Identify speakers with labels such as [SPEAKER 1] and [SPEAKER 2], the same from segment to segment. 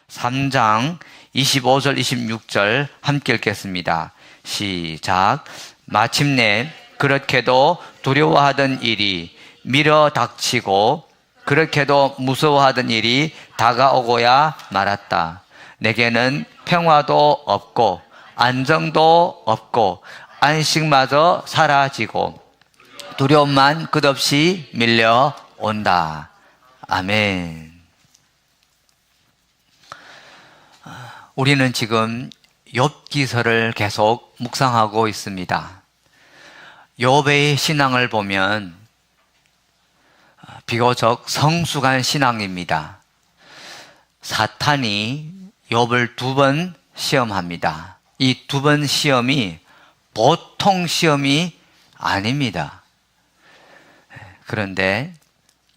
[SPEAKER 1] 3장 25절 26절 함께 읽겠습니다. 시작. 마침내 그렇게도 두려워하던 일이 밀어 닥치고 그렇게도 무서워하던 일이 다가오고야 말았다. 내게는 평화도 없고 안정도 없고 안식마저 사라지고 두려움만 끝없이 밀려온다. 아멘. 우리는 지금 욥기서를 계속 묵상하고 있습니다. 욥의 신앙을 보면 비교적 성숙한 신앙입니다. 사탄이 욥을 2번 시험합니다. 이 2번 시험이 보통 시험이 아닙니다. 그런데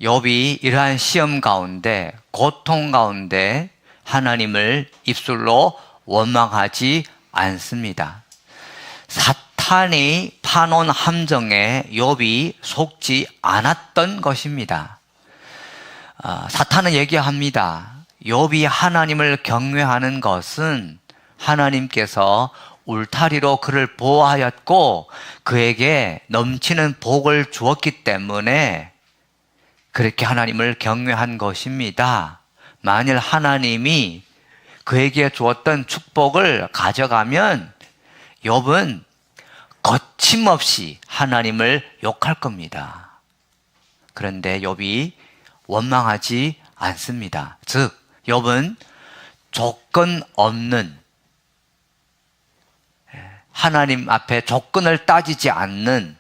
[SPEAKER 1] 욥이 이러한 시험 가운데, 고통 가운데 하나님을 입술로 원망하지 않습니다. 사탄이 파놓은 함정에 욥이 속지 않았던 것입니다. 사탄은 얘기합니다. 욥이 하나님을 경외하는 것은 하나님께서 울타리로 그를 보호하였고 그에게 넘치는 복을 주었기 때문에 그렇게 하나님을 경외한 것입니다. 만일 하나님이 그에게 주었던 축복을 가져가면 욥은 거침없이 하나님을 욕할 겁니다. 그런데 욥이 원망하지 않습니다. 즉 욥은 조건 없는, 하나님 앞에 조건을 따지지 않는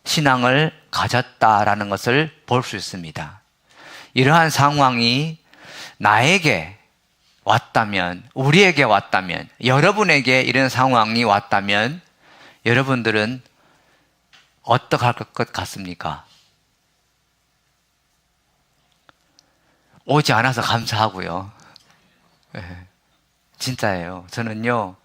[SPEAKER 1] 신앙을 가졌다라는 것을 볼 수 있습니다. 이러한 상황이 나에게 왔다면, 우리에게 왔다면, 여러분에게 이런 상황이 왔다면 여러분들은 어떡할 것 같습니까? 오지 않아서 감사하고요. 진짜예요. 저는요,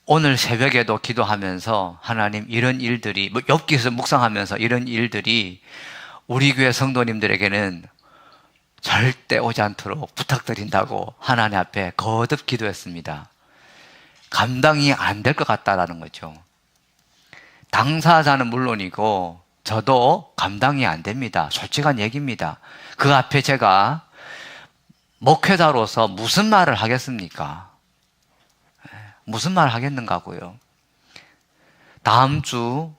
[SPEAKER 1] 오늘 새벽에도 기도하면서 하나님 이런 일들이, 욥기서 묵상하면서 이런 일들이 우리 교회 성도님들에게는 절대 오지 않도록 부탁드린다고 하나님 앞에 거듭 기도했습니다. 감당이 안 될 것 같다라는 거죠. 당사자는 물론이고 저도 감당이 안 됩니다. 솔직한 얘기입니다. 그 앞에 제가 목회자로서 무슨 말을 하겠습니까? 무슨 말 하겠는가고요. 다음 주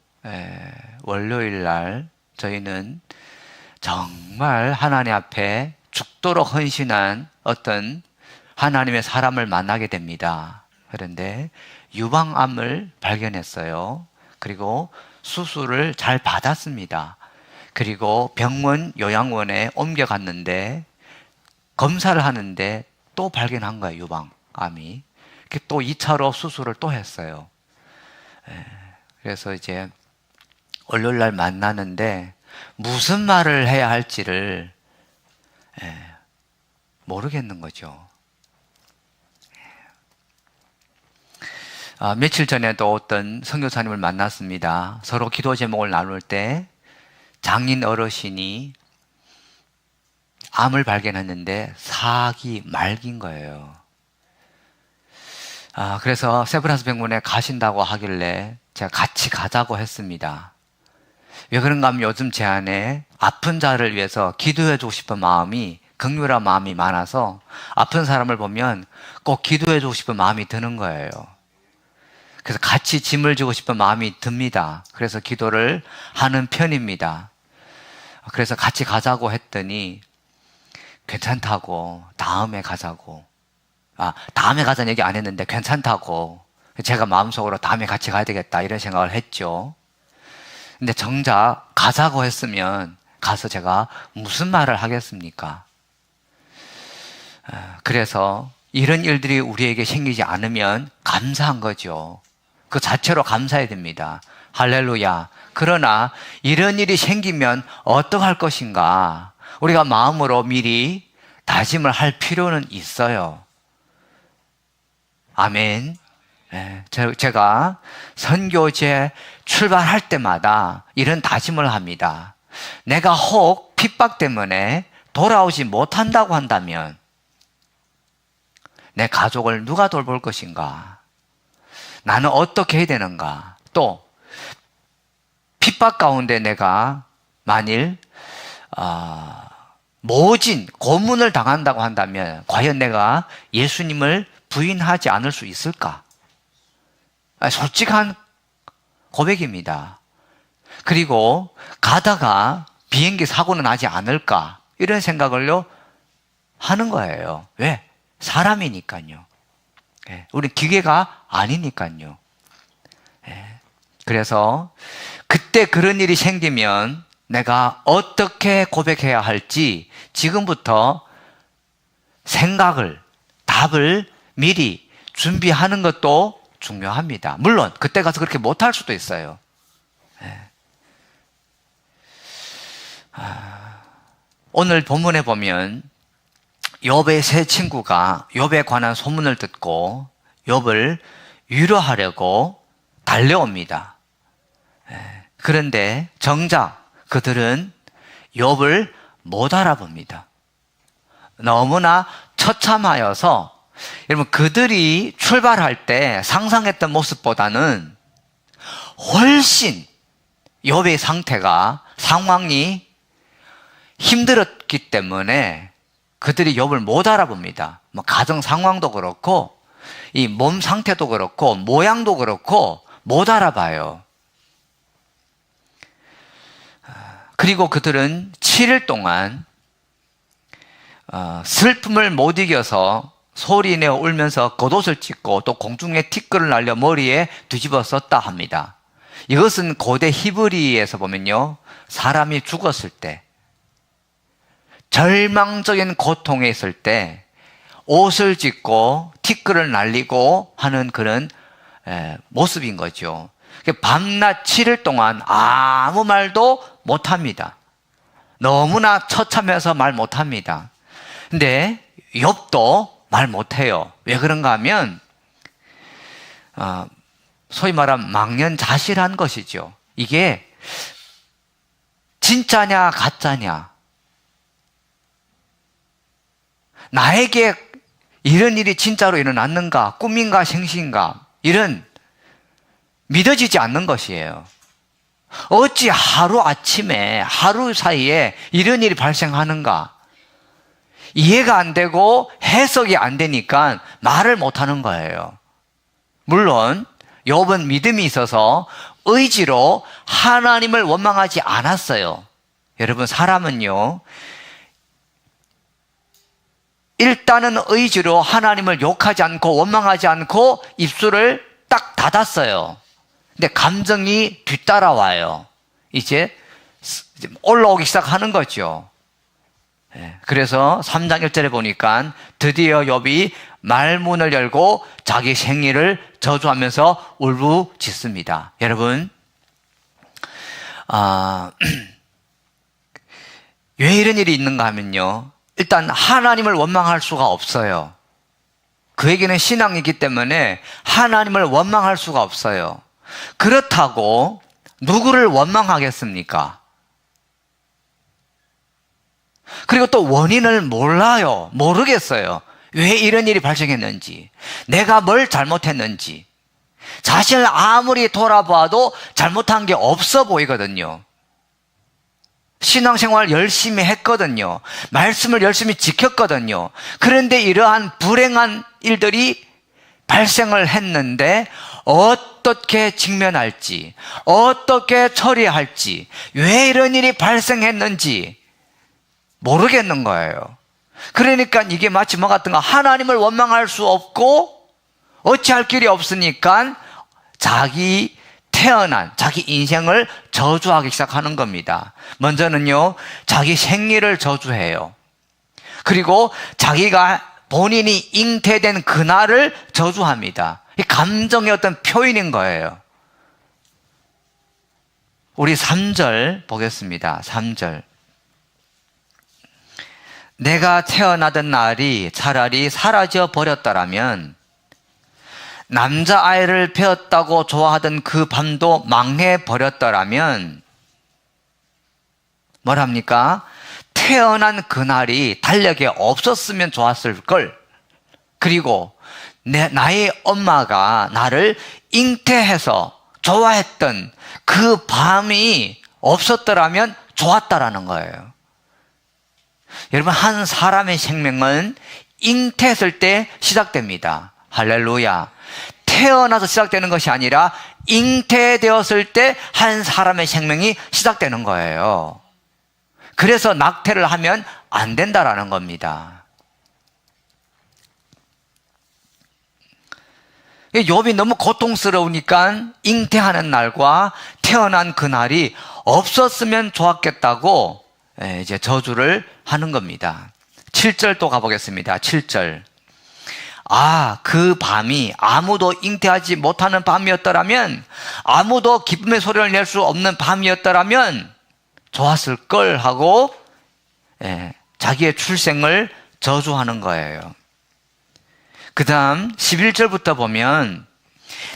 [SPEAKER 1] 월요일 날 저희는 정말 하나님 앞에 죽도록 헌신한 어떤 하나님의 사람을 만나게 됩니다. 그런데 유방암을 발견했어요. 그리고 수술을 잘 받았습니다. 그리고 병원 요양원에 옮겨갔는데 검사를 하는데 또 발견한 거예요. 유방암이. 또 2차로 수술을 또 했어요. 그래서 이제 월요일 날 만나는데 무슨 말을 해야 할지를 모르겠는 거죠. 며칠 전에도 어떤 선교사님을 만났습니다. 서로 기도 제목을 나눌 때 장인 어르신이 암을 발견했는데 4기 말기인 거예요. 그래서 세브란스 병원에 가신다고 하길래 제가 같이 가자고 했습니다. 왜 그런가 하면 요즘 제 안에 아픈 자를 위해서 기도해 주고 싶은 마음이, 긍휼한 마음이 많아서 아픈 사람을 보면 꼭 기도해 주고 싶은 마음이 드는 거예요. 그래서 같이 짐을 지고 싶은 마음이 듭니다. 그래서 기도를 하는 편입니다. 그래서 같이 가자고 했더니 괜찮다고, 다음에 가자고. 다음에 가자는 얘기 안 했는데 괜찮다고. 제가 마음속으로 다음에 같이 가야 되겠다 이런 생각을 했죠. 근데 정작 가자고 했으면 가서 제가 무슨 말을 하겠습니까? 그래서 이런 일들이 우리에게 생기지 않으면 감사한 거죠. 그 자체로 감사해야 됩니다. 할렐루야. 그러나 이런 일이 생기면 어떡할 것인가? 우리가 마음으로 미리 다짐을 할 필요는 있어요. 아멘. 제가 선교제 출발할 때마다 이런 다짐을 합니다. 내가 혹 핍박 때문에 돌아오지 못한다고 한다면 내 가족을 누가 돌볼 것인가? 나는 어떻게 해야 되는가? 또 핍박 가운데 내가 만일 모진 고문을 당한다고 한다면 과연 내가 예수님을 부인하지 않을 수 있을까? 솔직한 고백입니다. 그리고 가다가 비행기 사고는 나지 않을까? 이런 생각을요 하는 거예요. 왜? 사람이니까요. 우리 기계가 아니니까요. 그래서 그때 그런 일이 생기면 내가 어떻게 고백해야 할지 지금부터 생각을, 답을 미리 준비하는 것도 중요합니다. 물론 그때 가서 그렇게 못할 수도 있어요. 오늘 본문에 보면 욥의 세 친구가 욥에 관한 소문을 듣고 욥을 위로하려고 달려옵니다. 그런데 정작 그들은 욥을 못 알아봅니다. 너무나 처참하여서 여러분 그들이 출발할 때 상상했던 모습보다는 훨씬 욥의 상황이 힘들었기 때문에 그들이 욥을 못 알아봅니다. 가정 상황도 그렇고 이 몸 상태도 그렇고 모양도 그렇고 못 알아봐요. 그리고 그들은 7일 동안 슬픔을 못 이겨서 소리내어 울면서 겉옷을 찢고 또 공중에 티끌을 날려 머리에 뒤집어 썼다 합니다. 이것은 고대 히브리에서 보면요, 사람이 죽었을 때 절망적인 고통에 있을 때 옷을 찢고 티끌을 날리고 하는 그런 모습인 거죠. 밤낮 7일 동안 아무 말도 못합니다. 너무나 처참해서 말 못합니다. 근데 욥도 말 못해요. 왜 그런가 하면 소위 말하면 망연자실한 것이죠. 이게 진짜냐 가짜냐, 나에게 이런 일이 진짜로 일어났는가, 꿈인가 생시인가, 이런 믿어지지 않는 것이에요. 어찌 하루아침에 하루 사이에 이런 일이 발생하는가, 이해가 안 되고 해석이 안 되니까 말을 못하는 거예요. 물론 욥은 믿음이 있어서 의지로 하나님을 원망하지 않았어요. 여러분, 사람은요 일단은 의지로 하나님을 욕하지 않고 원망하지 않고 입술을 딱 닫았어요. 근데 감정이 뒤따라와요. 이제 올라오기 시작하는 거죠. 그래서 3장 1절에 보니까 드디어 욥이 말문을 열고 자기 생일을 저주하면서 울부짖습니다. 여러분, 왜 이런 일이 있는가 하면요, 일단 하나님을 원망할 수가 없어요. 그에게는 신앙이기 때문에 하나님을 원망할 수가 없어요. 그렇다고 누구를 원망하겠습니까? 그리고 또 원인을 몰라요. 모르겠어요. 왜 이런 일이 발생했는지, 내가 뭘 잘못했는지. 자신을 아무리 돌아봐도 잘못한 게 없어 보이거든요. 신앙생활 열심히 했거든요. 말씀을 열심히 지켰거든요. 그런데 이러한 불행한 일들이 발생을 했는데 어떻게 직면할지, 어떻게 처리할지, 왜 이런 일이 발생했는지 모르겠는 거예요. 그러니까 이게 마치 뭐 같은가, 하나님을 원망할 수 없고 어찌할 길이 없으니까 자기 태어난 자기 인생을 저주하기 시작하는 겁니다. 먼저는요, 자기 생리를 저주해요. 그리고 자기가 본인이 잉태된 그날을 저주합니다. 이 감정의 어떤 표현인 거예요. 우리 3절 보겠습니다. 3절. 내가 태어나던 날이 차라리 사라져 버렸더라면, 남자아이를 배었다고 좋아하던 그 밤도 망해버렸더라면, 뭐랍니까? 태어난 그날이 달력에 없었으면 좋았을 걸. 그리고 나의 엄마가 나를 잉태해서 좋아했던 그 밤이 없었더라면 좋았다라는 거예요. 여러분, 한 사람의 생명은 잉태했을 때 시작됩니다. 할렐루야. 태어나서 시작되는 것이 아니라 잉태되었을 때 한 사람의 생명이 시작되는 거예요. 그래서 낙태를 하면 안 된다라는 겁니다. 욥이 너무 고통스러우니까 잉태하는 날과 태어난 그날이 없었으면 좋았겠다고 이제 저주를 하는 겁니다. 7절 또 가보겠습니다. 7절. 그 밤이 아무도 잉태하지 못하는 밤이었더라면, 아무도 기쁨의 소리를 낼 수 없는 밤이었더라면 좋았을 걸 하고 자기의 출생을 저주하는 거예요. 그 다음 11절부터 보면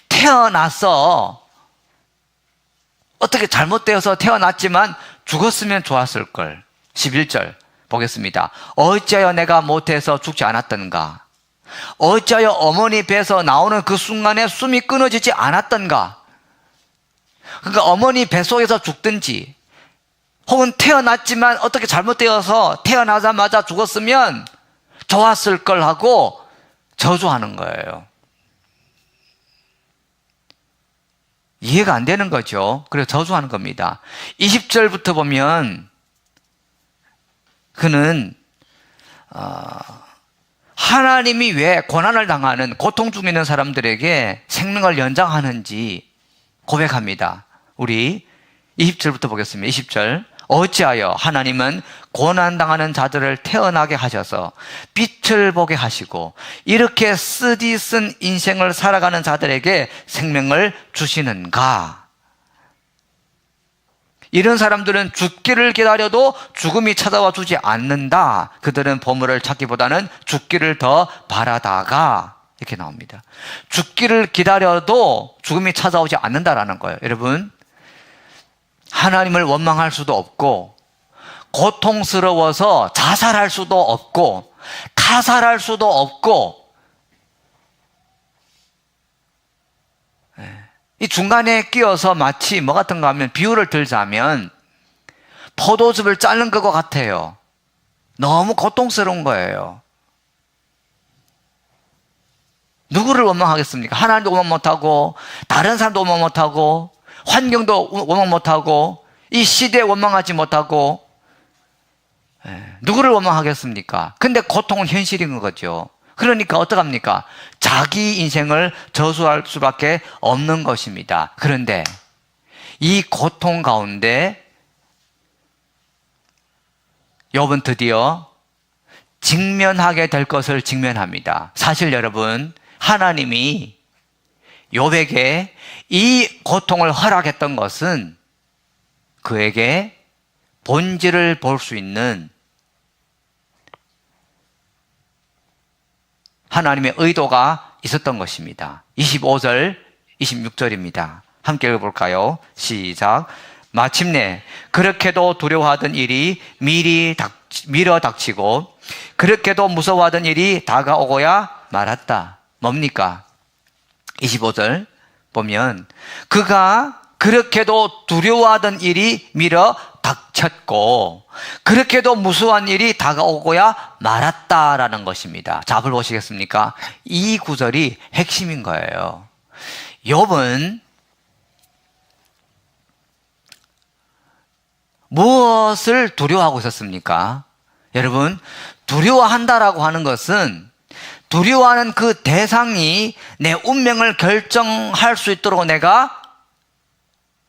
[SPEAKER 1] 태어나서 어떻게 잘못되어서 태어났지만 죽었으면 좋았을 걸. 11절 보겠습니다. 어찌하여 내가 못해서 죽지 않았던가? 어찌하여 어머니 배에서 나오는 그 순간에 숨이 끊어지지 않았던가? 그러니까 어머니 뱃속에서 죽든지, 혹은 태어났지만 어떻게 잘못되어서 태어나자마자 죽었으면 좋았을 걸 하고 저주하는 거예요. 이해가 안 되는 거죠. 그래서 저주하는 겁니다. 20절부터 보면 그는 하나님이 왜 고난을 당하는, 고통 중에 있는 사람들에게 생명을 연장하는지 고백합니다. 우리 20절부터 보겠습니다. 20절. 어찌하여 하나님은 고난당하는 자들을 태어나게 하셔서 빛을 보게 하시고 이렇게 쓰디쓴 인생을 살아가는 자들에게 생명을 주시는가? 이런 사람들은 죽기를 기다려도 죽음이 찾아와 주지 않는다. 그들은 보물을 찾기보다는 죽기를 더 바라다가, 이렇게 나옵니다. 죽기를 기다려도 죽음이 찾아오지 않는다라는 거예요. 여러분, 하나님을 원망할 수도 없고, 고통스러워서 자살할 수도 없고, 타살할 수도 없고, 이 중간에 끼어서 마치 뭐 같은가 하면, 비유를 들자면 포도즙을 자른 것과 같아요. 너무 고통스러운 거예요. 누구를 원망하겠습니까? 하나님도 원망 못하고, 다른 사람도 원망 못하고, 환경도 원망 못하고, 이 시대에 원망하지 못하고, 누구를 원망하겠습니까? 근데 고통은 현실인 거죠. 그러니까 어떡합니까? 자기 인생을 저주할 수밖에 없는 것입니다. 그런데 이 고통 가운데 욥은 드디어 직면하게 될 것을 직면합니다. 사실 여러분, 하나님이 욥에게 이 고통을 허락했던 것은 그에게 본질을 볼 수 있는 하나님의 의도가 있었던 것입니다. 25절, 26절입니다. 함께 읽어볼까요? 시작. 마침내 그렇게도 두려워하던 일이 밀어 닥치고 그렇게도 무서워하던 일이 다가오고야 말았다. 뭡니까? 25절 보면 그가 그렇게도 두려워하던 일이 밀어 닥쳤고 그렇게도 무서워한 일이 다가오고야 말았다라는 것입니다. 자, 앞을 보시겠습니까? 이 구절이 핵심인 거예요. 욥은 무엇을 두려워하고 있었습니까? 여러분, 두려워한다라고 하는 것은 두려워하는 그 대상이 내 운명을 결정할 수 있도록 내가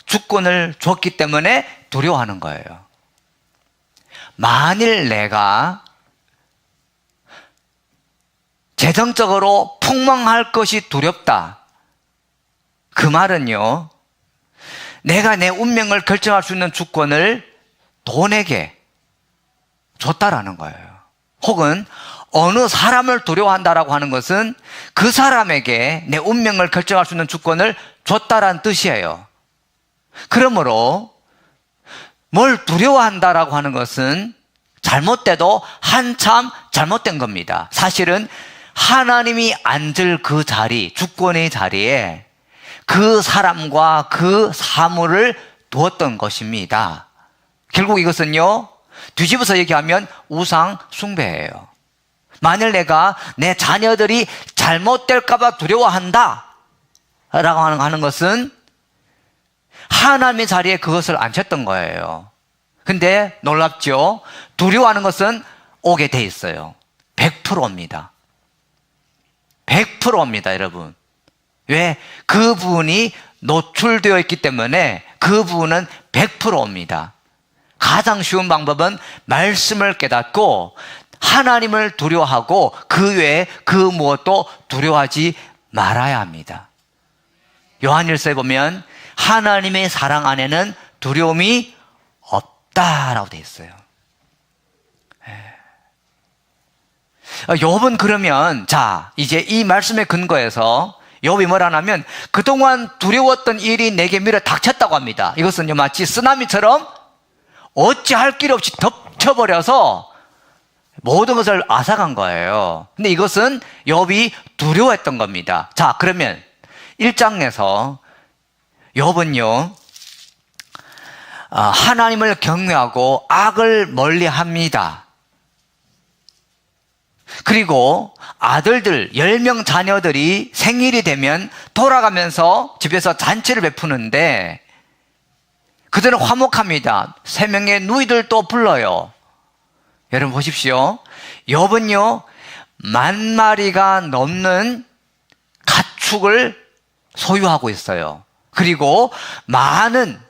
[SPEAKER 1] 주권을 줬기 때문에 두려워하는 거예요. 만일 내가 재정적으로 폭망할 것이 두렵다. 그 말은요, 내가 내 운명을 결정할 수 있는 주권을 돈에게 줬다라는 거예요. 혹은 어느 사람을 두려워한다라고 하는 것은 그 사람에게 내 운명을 결정할 수 있는 주권을 줬다라는 뜻이에요. 그러므로 뭘 두려워한다라고 하는 것은 잘못돼도 한참 잘못된 겁니다. 사실은 하나님이 앉을 그 자리, 주권의 자리에 그 사람과 그 사물을 두었던 것입니다. 결국 이것은요, 뒤집어서 얘기하면 우상 숭배예요. 만일 내가 내 자녀들이 잘못될까봐 두려워한다 라고 하는 것은 하나님의 자리에 그것을 앉혔던 거예요. 근데 놀랍죠? 두려워하는 것은 오게 돼 있어요. 100%입니다. 100%입니다, 여러분. 왜? 그 부분이 노출되어 있기 때문에 그 부분은 100%입니다. 가장 쉬운 방법은 말씀을 깨닫고 하나님을 두려워하고 그 외에 그 무엇도 두려워하지 말아야 합니다. 요한일서에 보면 하나님의 사랑 안에는 두려움이 없다라고 되어 있어요. 욥은 그러면 자 이제 이 말씀에 근거해서 욥이 뭐라 하면 그동안 두려웠던 일이 내게 밀어 닥쳤다고 합니다. 이것은요 마치 쓰나미처럼 어찌할 길 없이 덮쳐버려서 모든 것을 앗아간 거예요. 근데 이것은 욥이 두려워했던 겁니다. 자 그러면 1장에서 욥은요 하나님을 경외하고 악을 멀리합니다. 그리고 아들들 10명 자녀들이 생일이 되면 돌아가면서 집에서 잔치를 베푸는데 그들은 화목합니다. 3명의 누이들도 불러요. 여러분 보십시오. 욥은요 10,000마리가 넘는 가축을 소유하고 있어요. 그리고 많은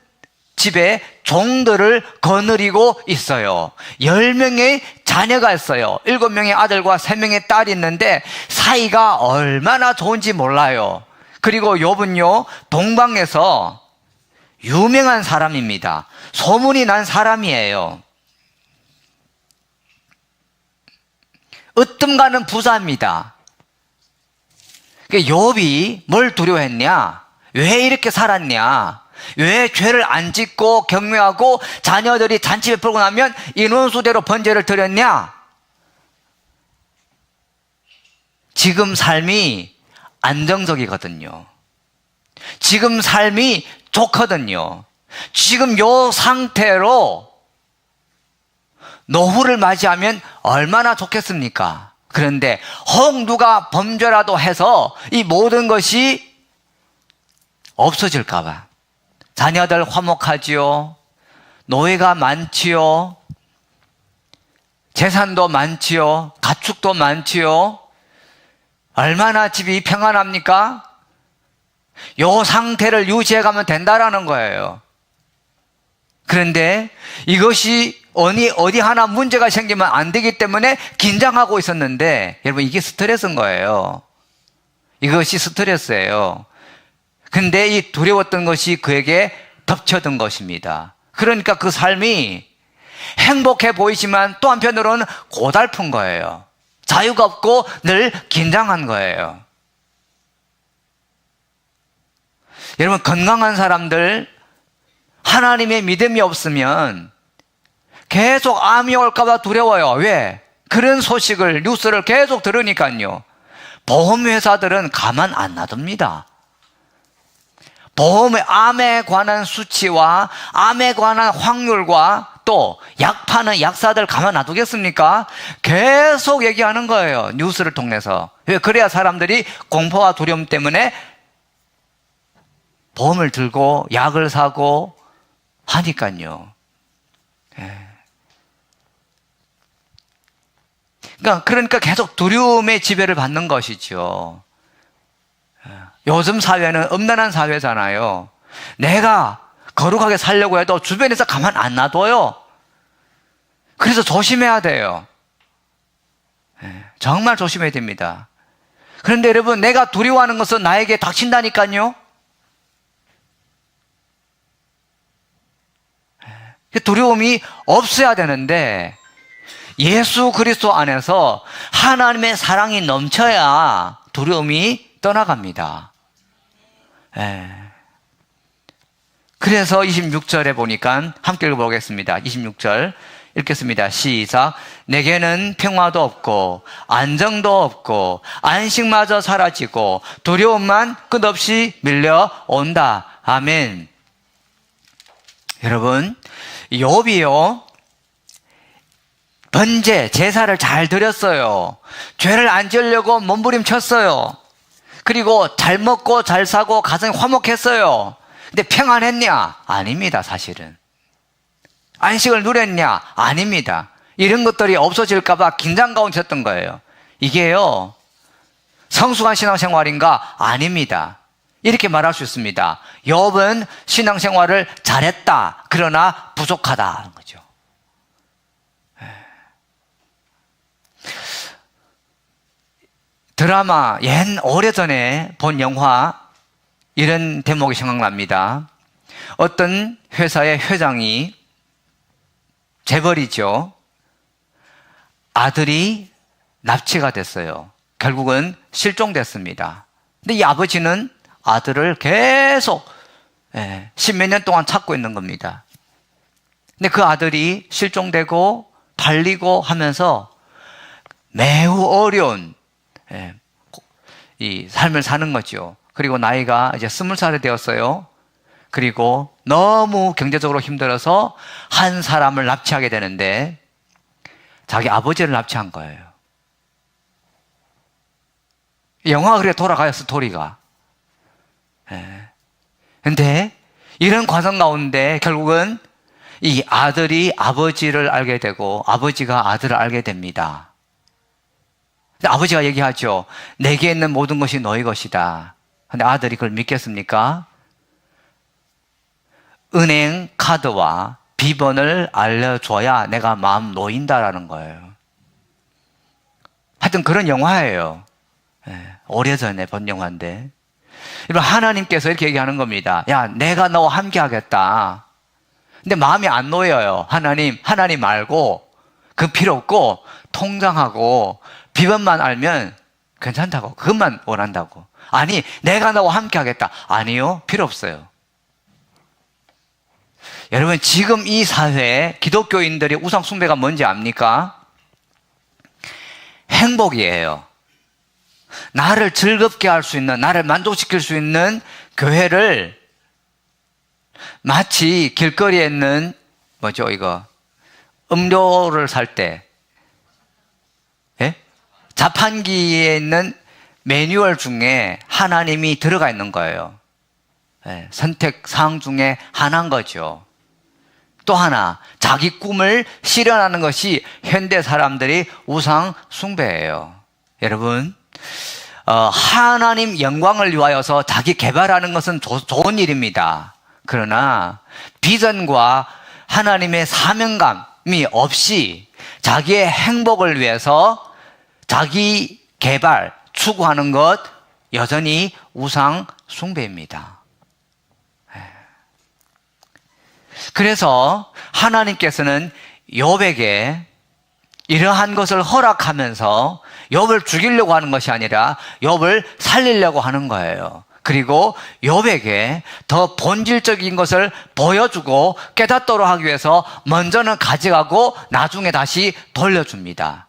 [SPEAKER 1] 집에 종들을 거느리고 있어요. 10명의 자녀가 있어요. 7명의 아들과 3명의 딸이 있는데 사이가 얼마나 좋은지 몰라요. 그리고 욥은요 동방에서 유명한 사람입니다. 소문이 난 사람이에요. 으뜸가는 부자입니다. 욥이 뭘 두려워했냐? 왜 이렇게 살았냐? 왜 죄를 안 짓고 경외하고 자녀들이 잔치 베풀고 나면 인원수대로 번제를 드렸냐? 지금 삶이 안정적이거든요. 지금 삶이 좋거든요. 지금 요 상태로 노후를 맞이하면 얼마나 좋겠습니까? 그런데 혹 누가 범죄라도 해서 이 모든 것이 없어질까 봐 자녀들 화목하지요. 노예가 많지요. 재산도 많지요. 가축도 많지요. 얼마나 집이 평안합니까? 이 상태를 유지해가면 된다라는 거예요. 그런데 이것이 어디 하나 문제가 생기면 안 되기 때문에 긴장하고 있었는데 여러분 이게 스트레스인 거예요. 이것이 스트레스예요. 근데 이 두려웠던 것이 그에게 덮쳐든 것입니다. 그러니까 그 삶이 행복해 보이지만 또 한편으로는 고달픈 거예요. 자유가 없고 늘 긴장한 거예요. 여러분 건강한 사람들 하나님의 믿음이 없으면 계속 암이 올까봐 두려워요. 왜? 그런 소식을 뉴스를 계속 들으니까요. 보험회사들은 가만 안 놔둡니다. 암에 관한 수치와 암에 관한 확률과 또 약 파는 약사들 가만 놔두겠습니까? 계속 얘기하는 거예요. 뉴스를 통해서. 왜? 그래야 사람들이 공포와 두려움 때문에 보험을 들고 약을 사고 하니까요. 그러니까 계속 두려움의 지배를 받는 것이죠. 요즘 사회는 엄난한 사회잖아요. 내가 거룩하게 살려고 해도 주변에서 가만 안 놔둬요. 그래서 조심해야 돼요. 정말 조심해야 됩니다. 그런데 여러분 내가 두려워하는 것은 나에게 닥친다니까요. 두려움이 없어야 되는데 예수 그리스도 안에서 하나님의 사랑이 넘쳐야 두려움이 떠나갑니다. 그래서 26절에 보니까 함께 읽어보겠습니다. 26절 읽겠습니다. 시작. 내게는 평화도 없고 안정도 없고 안식마저 사라지고 두려움만 끝없이 밀려온다. 아멘. 여러분, 욥이요, 번제, 제사를 잘 드렸어요. 죄를 안 지으려고 몸부림쳤어요. 그리고 잘 먹고 잘 사고 가정이 화목했어요. 근데 평안했냐? 아닙니다, 사실은. 안식을 누렸냐? 아닙니다. 이런 것들이 없어질까봐 긴장 가운데 있었던 거예요. 이게요, 성숙한 신앙생활인가? 아닙니다. 이렇게 말할 수 있습니다. 욥은 신앙생활을 잘했다. 그러나 부족하다 하는 거죠. 드라마, 오래전에 본 영화, 이런 대목이 생각납니다. 어떤 회사의 회장이, 재벌이죠, 아들이 납치가 됐어요. 결국은 실종됐습니다. 근데 이 아버지는 아들을 계속 십몇 년 동안 찾고 있는 겁니다. 근데 그 아들이 실종되고 발리고 하면서 매우 어려운 이 삶을 사는 거죠. 그리고 나이가 이제 20살이 되었어요. 그리고 너무 경제적으로 힘들어서 한 사람을 납치하게 되는데 자기 아버지를 납치한 거예요. 영화가 그렇게 돌아가요, 스토리가. 근데 이런 과정 가운데 결국은 이 아들이 아버지를 알게 되고 아버지가 아들을 알게 됩니다. 근데 아버지가 얘기하죠. 내게 있는 모든 것이 너희 것이다. 근데 아들이 그걸 믿겠습니까? 은행 카드와 비번을 알려줘야 내가 마음 놓인다라는 거예요. 하여튼 그런 영화예요. 오래전에 본 영화인데, 여러분, 하나님께서 이렇게 얘기하는 겁니다. 야, 내가 너와 함께 하겠다. 근데 마음이 안 놓여요. 하나님 말고, 그 필요 없고, 통장하고 비번만 알면 괜찮다고, 그것만 원한다고. 아니, 내가 너와 함께 하겠다. 아니요, 필요 없어요. 여러분, 지금 이 사회에 기독교인들의 우상 숭배가 뭔지 압니까? 행복이에요. 나를 즐겁게 할 수 있는, 나를 만족시킬 수 있는 교회를 마치 길거리에 있는, 음료를 살 때, 자판기에 있는 매뉴얼 중에 하나님이 들어가 있는 거예요. 선택 사항 중에 하나인 거죠. 또 하나, 자기 꿈을 실현하는 것이 현대 사람들이 우상 숭배예요. 여러분, 하나님 영광을 위하여서 자기 개발하는 것은 좋은 일입니다. 그러나 비전과 하나님의 사명감이 없이 자기의 행복을 위해서 자기 개발 추구하는 것, 여전히 우상 숭배입니다. 그래서 하나님께서는 욥에게 이러한 것을 허락하면서 욥을 죽이려고 하는 것이 아니라 욥을 살리려고 하는 거예요. 그리고 욥에게 더 본질적인 것을 보여주고 깨닫도록 하기 위해서 먼저는 가져가고 나중에 다시 돌려줍니다.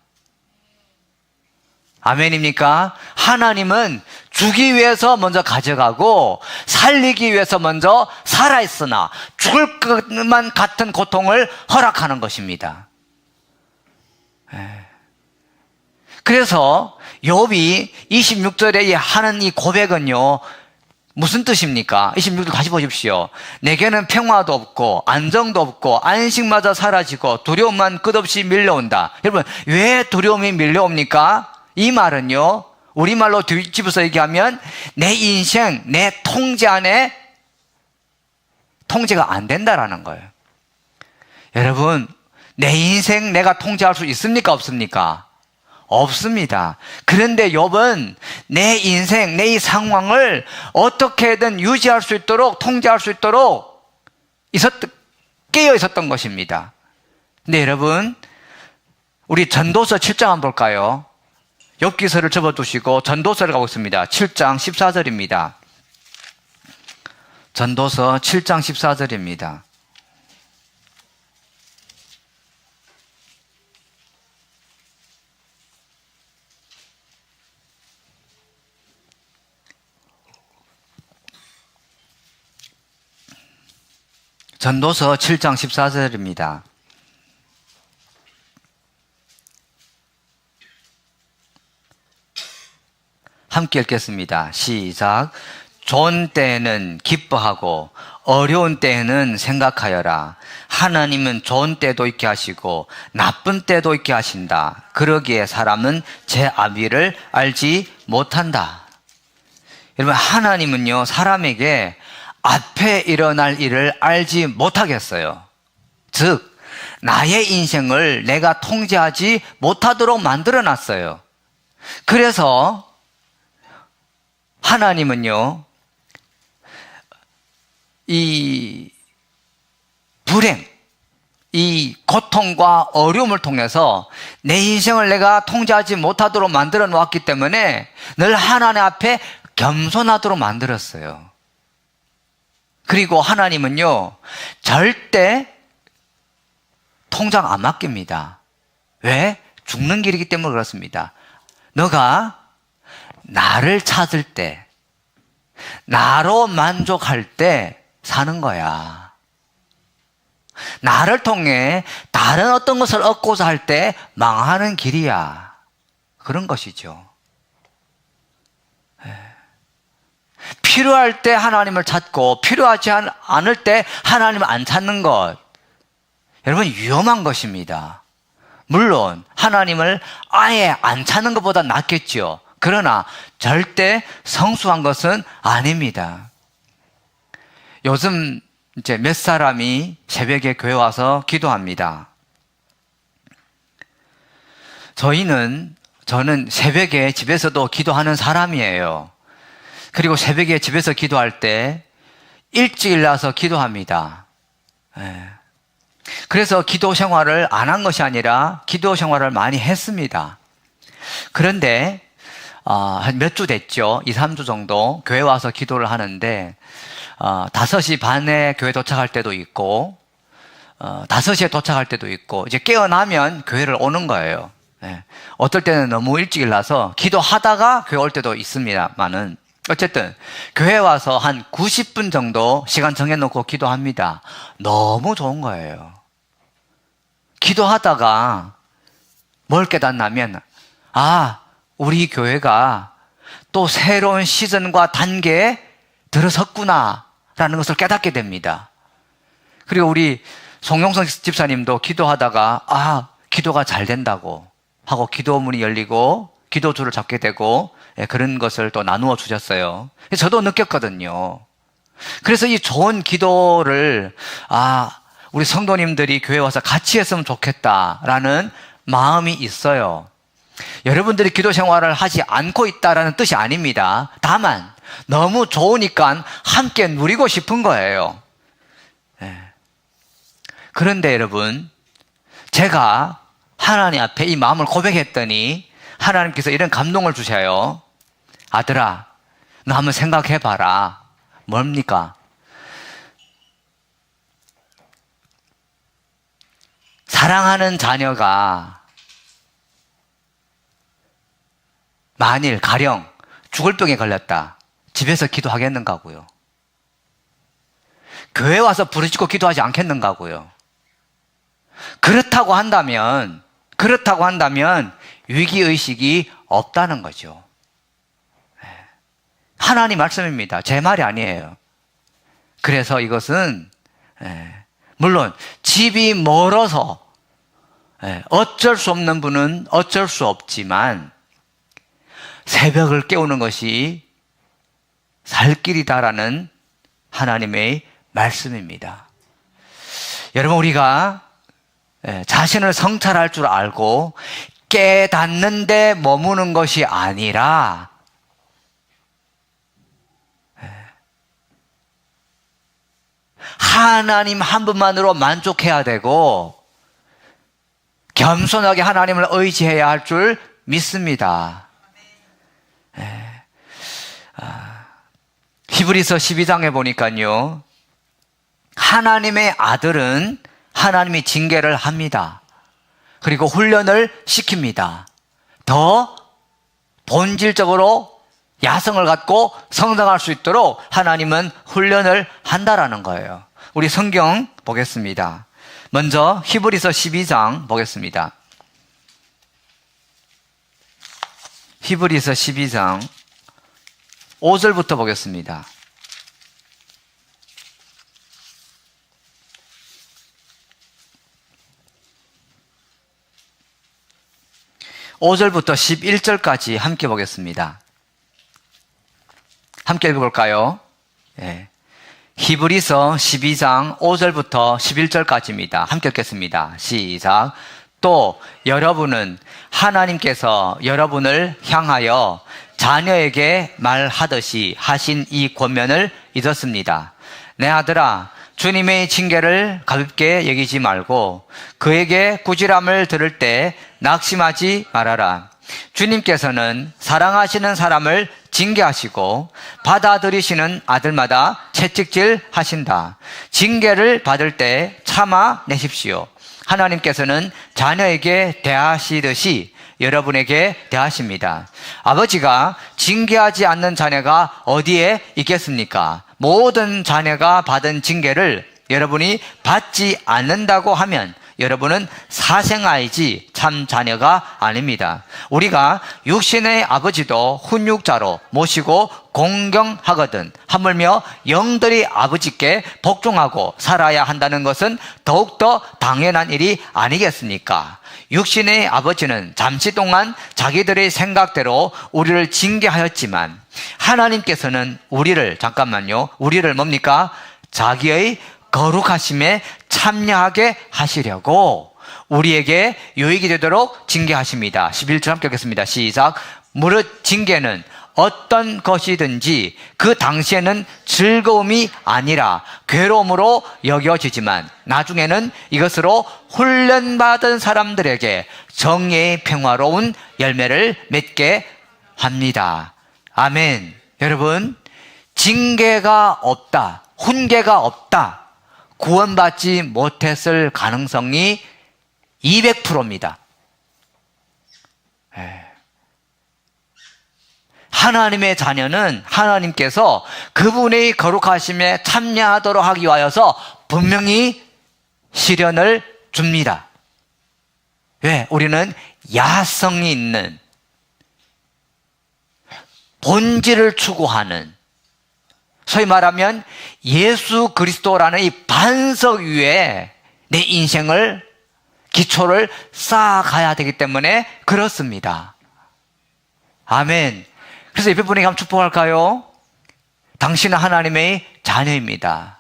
[SPEAKER 1] 아멘입니까? 하나님은 주기 위해서 먼저 가져가고 살리기 위해서 먼저 살아있으나 죽을 것만 같은 고통을 허락하는 것입니다. 그래서 욥이 26절에 하는 이 고백은요, 무슨 뜻입니까? 26절 다시 보십시오. 내게는 평화도 없고 안정도 없고 안식마저 사라지고 두려움만 끝없이 밀려온다. 여러분, 왜 두려움이 밀려옵니까? 이 말은요, 우리말로 뒤집어서 얘기하면 내 인생, 내 통제 안에 통제가 안 된다라는 거예요. 여러분, 내 인생 내가 통제할 수 있습니까? 없습니까? 없습니다. 그런데 욥은 내 인생, 내 이 상황을 어떻게든 유지할 수 있도록, 통제할 수 있도록 깨어 있었던 것입니다. 근데 여러분, 우리 전도서 7장 한번 볼까요? 욥기서를 접어두시고 전도서를 가보겠습니다. 7장 14절입니다. 전도서 7장 14절입니다. 전도서 7장 14절입니다. 함께 읽겠습니다. 시작. 좋은 때에는 기뻐하고 어려운 때에는 생각하여라. 하나님은 좋은 때도 있게 하시고 나쁜 때도 있게 하신다. 그러기에 사람은 제 아비를 알지 못한다. 여러분, 하나님은요, 사람에게 앞에 일어날 일을 알지 못하겠어요. 즉, 나의 인생을 내가 통제하지 못하도록 만들어 놨어요. 그래서 하나님은요, 이 불행, 이 고통과 어려움을 통해서 내 인생을 내가 통제하지 못하도록 만들어 놓았기 때문에 늘 하나님 앞에 겸손하도록 만들었어요. 그리고 하나님은요, 절대 통장 안 맡깁니다. 왜? 죽는 길이기 때문에 그렇습니다. 너가 나를 찾을 때, 나로 만족할 때 사는 거야. 나를 통해 다른 어떤 것을 얻고자 할 때 망하는 길이야. 그런 것이죠. 필요할 때 하나님을 찾고 필요하지 않을 때 하나님을 안 찾는 것, 여러분, 위험한 것입니다. 물론 하나님을 아예 안 찾는 것보다 낫겠죠. 그러나 절대 성숙한 것은 아닙니다. 요즘 이제 몇 사람이 새벽에 교회 와서 기도합니다. 저는 새벽에 집에서도 기도하는 사람이에요. 그리고 새벽에 집에서 기도할 때 일찍 일어나서 기도합니다. 그래서 기도 생활을 안 한 것이 아니라 기도 생활을 많이 했습니다. 그런데 한 몇 주 됐죠. 2, 3주 정도 교회 와서 기도를 하는데 5시 반에 교회 도착할 때도 있고 5시에 도착할 때도 있고, 이제 깨어나면 교회를 오는 거예요. 어떨 때는 너무 일찍 일어나서 기도하다가 교회 올 때도 있습니다만은, 어쨌든 교회 와서 한 90분 정도 시간 정해놓고 기도합니다. 너무 좋은 거예요. 기도하다가 뭘 깨닫냐면, 우리 교회가 또 새로운 시즌과 단계에 들어섰구나 라는 것을 깨닫게 됩니다. 그리고 우리 송용성 집사님도 기도하다가 기도가 잘 된다고 하고 기도문이 열리고 기도줄을 잡게 되고 그런 것을 또 나누어 주셨어요. 저도 느꼈거든요. 그래서 이 좋은 기도를 우리 성도님들이 교회 와서 같이 했으면 좋겠다라는 마음이 있어요. 여러분들이 기도 생활을 하지 않고 있다라는 뜻이 아닙니다. 다만 너무 좋으니까 함께 누리고 싶은 거예요. 그런데 여러분, 제가 하나님 앞에 이 마음을 고백했더니 하나님께서 이런 감동을 주셔요. 아들아, 너 한번 생각해 봐라. 뭡니까? 사랑하는 자녀가 만일 가령 죽을 병에 걸렸다. 집에서 기도하겠는가고요? 교회 와서 부르짖고 기도하지 않겠는가고요? 그렇다고 한다면 위기의식이 없다는 거죠. 하나님 말씀입니다. 제 말이 아니에요. 그래서 이것은 물론 집이 멀어서 어쩔 수 없는 분은 어쩔 수 없지만 새벽을 깨우는 것이 살 길이다라는 하나님의 말씀입니다. 여러분, 우리가 자신을 성찰할 줄 알고 깨닫는데 머무는 것이 아니라 하나님 한 분만으로 만족해야 되고 겸손하게 하나님을 의지해야 할 줄 믿습니다. 히브리서 12장에 보니까요, 하나님의 아들은 하나님이 징계를 합니다. 그리고 훈련을 시킵니다. 더 본질적으로 야성을 갖고 성장할 수 있도록 하나님은 훈련을 한다라는 거예요. 우리 성경 보겠습니다. 먼저 히브리서 12장 보겠습니다. 히브리서 12장 5절부터 보겠습니다. 5절부터 11절까지 함께 보겠습니다. 함께 읽어볼까요? 예. 히브리서 12장 5절부터 11절까지입니다. 함께 읽겠습니다. 시작. 또 여러분은 하나님께서 여러분을 향하여 자녀에게 말하듯이 하신 이 권면을 잊었습니다. 내 아들아, 주님의 징계를 가볍게 여기지 말고 그에게 꾸지람을 들을 때 낙심하지 말아라. 주님께서는 사랑하시는 사람을 징계하시고 받아들이시는 아들마다 채찍질 하신다. 징계를 받을 때 참아내십시오. 하나님께서는 자녀에게 대하시듯이 여러분에게 대하십니다. 아버지가 징계하지 않는 자녀가 어디에 있겠습니까? 모든 자녀가 받은 징계를 여러분이 받지 않는다고 하면 여러분은 사생아이지 참 자녀가 아닙니다. 우리가 육신의 아버지도 훈육자로 모시고 공경하거든 하물며 영들이 아버지께 복종하고 살아야 한다는 것은 더욱더 당연한 일이 아니겠습니까? 육신의 아버지는 잠시 동안 자기들의 생각대로 우리를 징계하였지만 하나님께서는 우리를 뭡니까? 자기의 거룩하심에 참여하게 하시려고 우리에게 유익이 되도록 징계하십니다. 11절 함께 읽겠습니다. 시작. 무릇 징계는 어떤 것이든지 그 당시에는 즐거움이 아니라 괴로움으로 여겨지지만 나중에는 이것으로 훈련받은 사람들에게 정의의 평화로운 열매를 맺게 합니다. 아멘. 여러분, 징계가 없다, 훈계가 없다, 구원받지 못했을 가능성이 200%입니다. 하나님의 자녀는 하나님께서 그분의 거룩하심에 참여하도록 하기 위하여서 분명히 시련을 줍니다. 왜? 우리는 야성이 있는, 본질을 추구하는, 소위 말하면 예수 그리스도라는 이 반석 위에 내 인생을, 기초를 쌓아가야 되기 때문에 그렇습니다. 아멘. 그래서 옆에 분에게 한번 축복할까요? 당신은 하나님의 자녀입니다.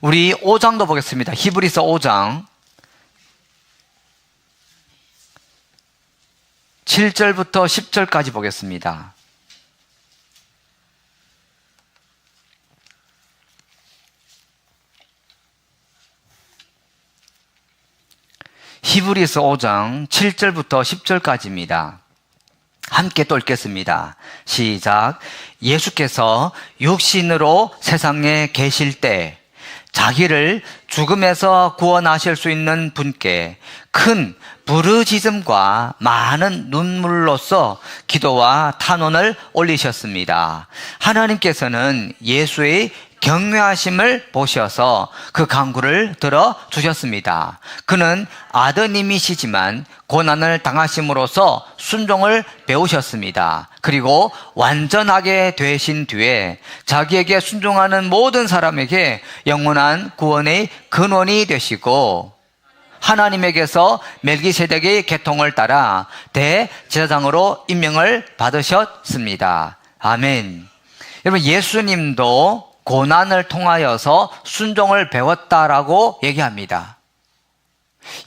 [SPEAKER 1] 우리 5장도 보겠습니다. 히브리서 5장 7절부터 10절까지 보겠습니다. 히브리서 5장 7절부터 10절까지입니다. 함께 또 읽겠습니다. 시작. 예수께서 육신으로 세상에 계실 때 자기를 죽음에서 구원하실 수 있는 분께 큰 부르짖음과 많은 눈물로써 기도와 탄원을 올리셨습니다. 하나님께서는 예수의 경외하심을 보셔서 그 간구를 들어주셨습니다. 그는 아드님이시지만 고난을 당하심으로써 순종을 배우셨습니다. 그리고 완전하게 되신 뒤에 자기에게 순종하는 모든 사람에게 영원한 구원의 근원이 되시고 하나님에게서 멜기세덱의 계통을 따라 대제사장으로 임명을 받으셨습니다. 아멘. 여러분, 예수님도 고난을 통하여서 순종을 배웠다라고 얘기합니다.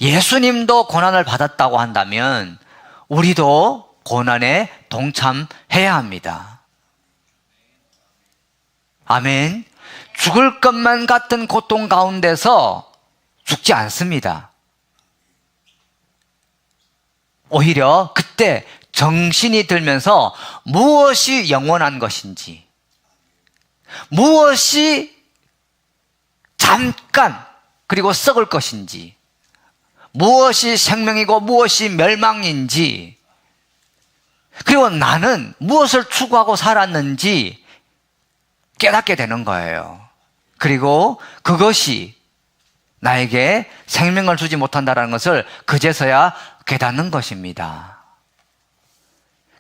[SPEAKER 1] 예수님도 고난을 받았다고 한다면 우리도 고난에 동참해야 합니다. 아멘. 죽을 것만 같은 고통 가운데서 죽지 않습니다. 오히려 그때 정신이 들면서 무엇이 영원한 것인지, 무엇이 잠깐 그리고 썩을 것인지, 무엇이 생명이고 무엇이 멸망인지 그리고 나는 무엇을 추구하고 살았는지 깨닫게 되는 거예요. 그리고 그것이 나에게 생명을 주지 못한다는 것을 그제서야 깨닫는 것입니다.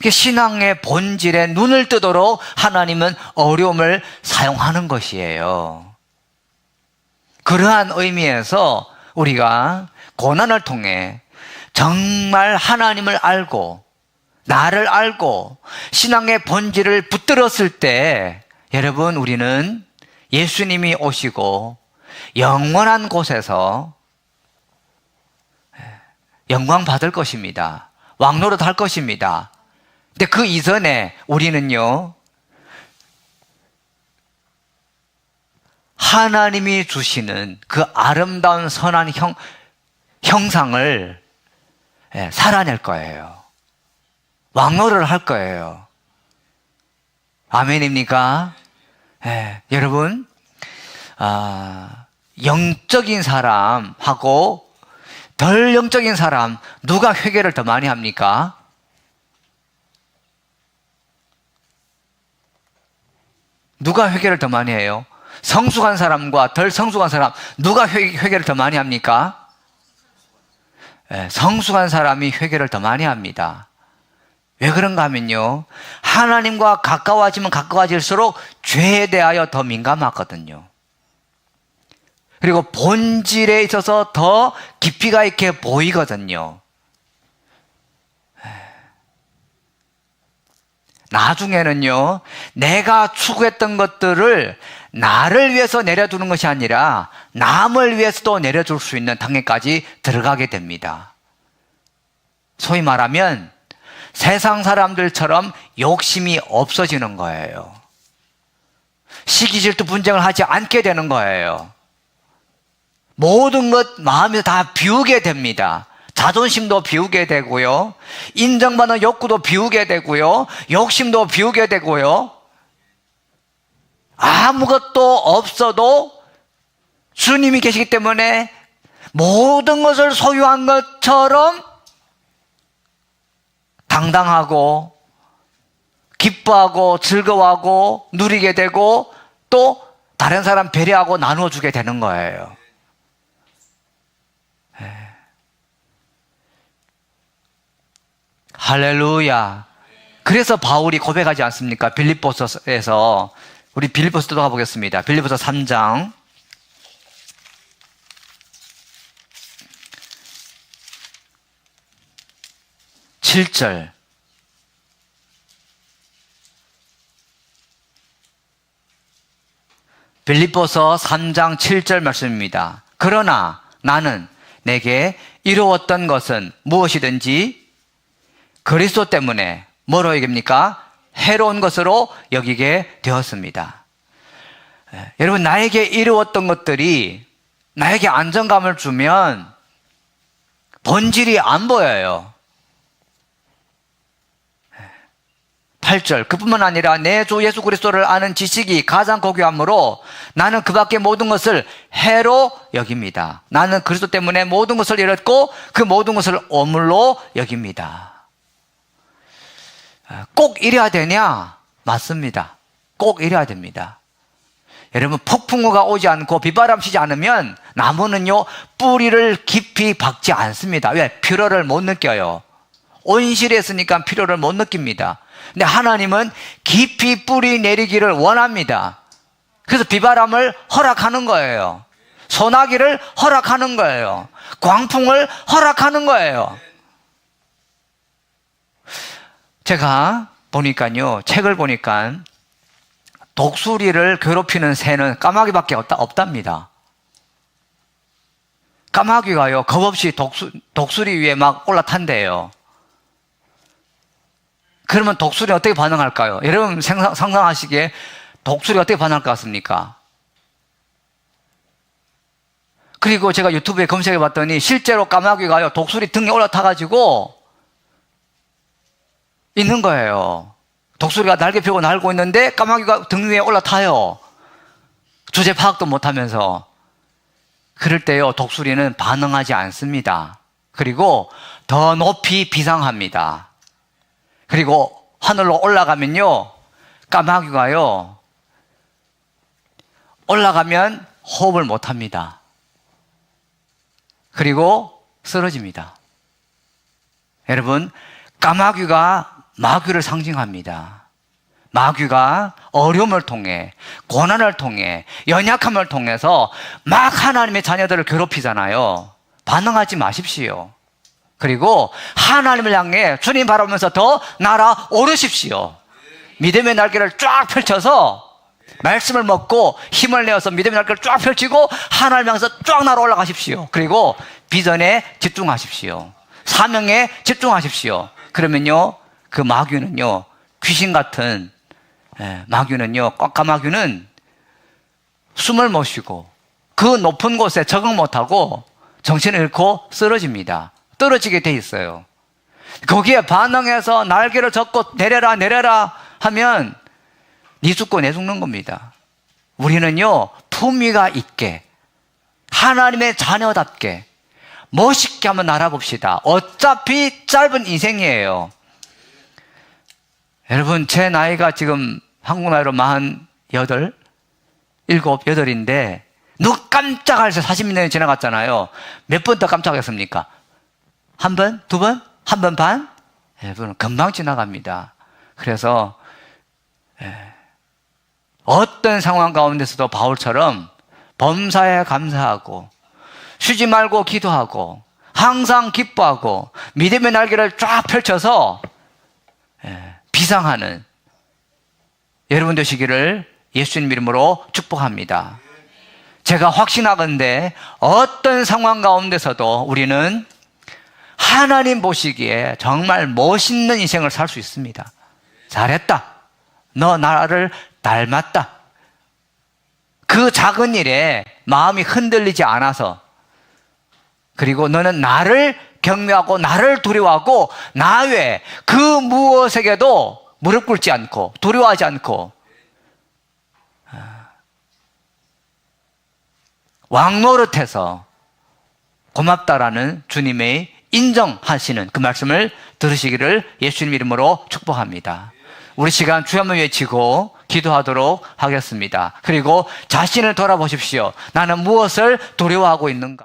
[SPEAKER 1] 신앙의 본질에 눈을 뜨도록 하나님은 어려움을 사용하는 것이에요. 그러한 의미에서 우리가 고난을 통해 정말 하나님을 알고 나를 알고 신앙의 본질을 붙들었을 때 여러분, 우리는 예수님이 오시고 영원한 곳에서 영광 받을 것입니다. 왕노릇 할 것입니다. 근데 그 이전에 우리는요, 하나님이 주시는 그 아름다운 선한 형상을 살아낼 거예요. 왕노릇을 할 거예요. 아멘입니까? 여러분, 영적인 사람하고 덜 영적인 사람, 누가 회개를 더 많이 합니까? 누가 회개를 더 많이 해요? 성숙한 사람과 덜 성숙한 사람, 누가 회개를 더 많이 합니까? 성숙한 사람이 회개를 더 많이 합니다. 왜 그런가 하면요, 하나님과 가까워지면 가까워질수록 죄에 대하여 더 민감하거든요. 그리고 본질에 있어서 더 깊이가 있게 보이거든요. 나중에는요, 내가 추구했던 것들을 나를 위해서 내려두는 것이 아니라 남을 위해서도 내려줄 수 있는 단계까지 들어가게 됩니다. 소위 말하면 세상 사람들처럼 욕심이 없어지는 거예요. 시기 질투 분쟁을 하지 않게 되는 거예요. 모든 것 마음에서 다 비우게 됩니다. 자존심도 비우게 되고요, 인정받는 욕구도 비우게 되고요, 욕심도 비우게 되고요, 아무것도 없어도 주님이 계시기 때문에 모든 것을 소유한 것처럼 당당하고 기뻐하고 즐거워하고 누리게 되고 또 다른 사람 배려하고 나누어주게 되는 거예요. 할렐루야. 그래서 바울이 고백하지 않습니까? 빌립보서에서, 우리 빌립보서 또 가보겠습니다. 빌립보서 3장 7절. 빌립보서 3장 7절 말씀입니다. 그러나 나는 내게 이루었던 것은 무엇이든지 그리스도 때문에 뭐로 여깁니까? 해로운 것으로 여기게 되었습니다. 여러분, 나에게 이루었던 것들이 나에게 안정감을 주면 본질이 안 보여요. 8절. 그뿐만 아니라 내 주 예수 그리스도를 아는 지식이 가장 고귀함으로 나는 그 밖의 모든 것을 해로 여깁니다. 나는 그리스도 때문에 모든 것을 잃었고 그 모든 것을 오물로 여깁니다. 꼭 이래야 되냐? 맞습니다. 꼭 이래야 됩니다. 여러분, 폭풍우가 오지 않고 비바람 치지 않으면 나무는요, 뿌리를 깊이 박지 않습니다. 왜? 피로를 못 느껴요. 온실에 있으니까 피로를 못 느낍니다. 근데 하나님은 깊이 뿌리 내리기를 원합니다. 그래서 비바람을 허락하는 거예요. 소나기를 허락하는 거예요. 광풍을 허락하는 거예요. 제가 보니까요, 책을 보니까 독수리를 괴롭히는 새는 까마귀밖에 없답니다. 까마귀가요, 겁없이 독수리 위에 막 올라탄대요. 그러면 독수리는 어떻게 반응할까요? 여러분 상상하시기에 독수리가 어떻게 반응할 것 같습니까? 그리고 제가 유튜브에 검색해 봤더니 실제로 까마귀가요, 독수리 등에 올라타가지고 있는 거예요. 독수리가 날개 펴고 날고 있는데 까마귀가 등 위에 올라타요. 주제 파악도 못하면서. 그럴 때요, 독수리는 반응하지 않습니다. 그리고 더 높이 비상합니다. 그리고 하늘로 올라가면요, 까마귀가요, 올라가면 호흡을 못 합니다. 그리고 쓰러집니다. 여러분, 까마귀가 마귀를 상징합니다. 마귀가 어려움을 통해, 고난을 통해, 연약함을 통해서 막 하나님의 자녀들을 괴롭히잖아요. 반응하지 마십시오. 그리고 하나님을 향해 주님 바라보면서 더 날아오르십시오. 믿음의 날개를 쫙 펼쳐서 말씀을 먹고 힘을 내어서 믿음의 날개를 쫙 펼치고 하나님을 향해서 쫙 날아 올라가십시오. 그리고 비전에 집중하십시오. 사명에 집중하십시오. 그러면요, 그 마귀는요, 귀신 같은 마귀는요, 까마귀는 숨을 못 쉬고 그 높은 곳에 적응 못하고 정신을 잃고 쓰러집니다. 떨어지게 돼 있어요. 거기에 반응해서 날개를 젓고 내려라 내려라 하면 네 죽고 내 죽는 겁니다. 우리는요, 품위가 있게 하나님의 자녀답게 멋있게 한번 날아봅시다. 어차피 짧은 인생이에요. 여러분, 제 나이가 지금 한국 나이로 48, 7, 8인데 눈 깜짝할 새 40년이 지나갔잖아요. 몇 번 더 깜짝했습니까? 한 번? 두 번? 한 번 반? 여러분, 금방 지나갑니다. 그래서 어떤 상황 가운데서도 바울처럼 범사에 감사하고 쉬지 말고 기도하고 항상 기뻐하고 믿음의 날개를 쫙 펼쳐서 비상하는 여러분 되시기를 예수님 이름으로 축복합니다. 제가 확신하건대 어떤 상황 가운데서도 우리는 하나님 보시기에 정말 멋있는 인생을 살 수 있습니다. 잘했다. 너 나를 닮았다. 그 작은 일에 마음이 흔들리지 않아서, 그리고 너는 나를 경외하고 나를 두려워하고 나 외에 그 무엇에게도 무릎 꿇지 않고 두려워하지 않고 왕노릇해서 고맙다라는 주님의 인정하시는 그 말씀을 들으시기를 예수님 이름으로 축복합니다. 우리 시간 주여 한번 외치고 기도하도록 하겠습니다. 그리고 자신을 돌아보십시오. 나는 무엇을 두려워하고 있는가?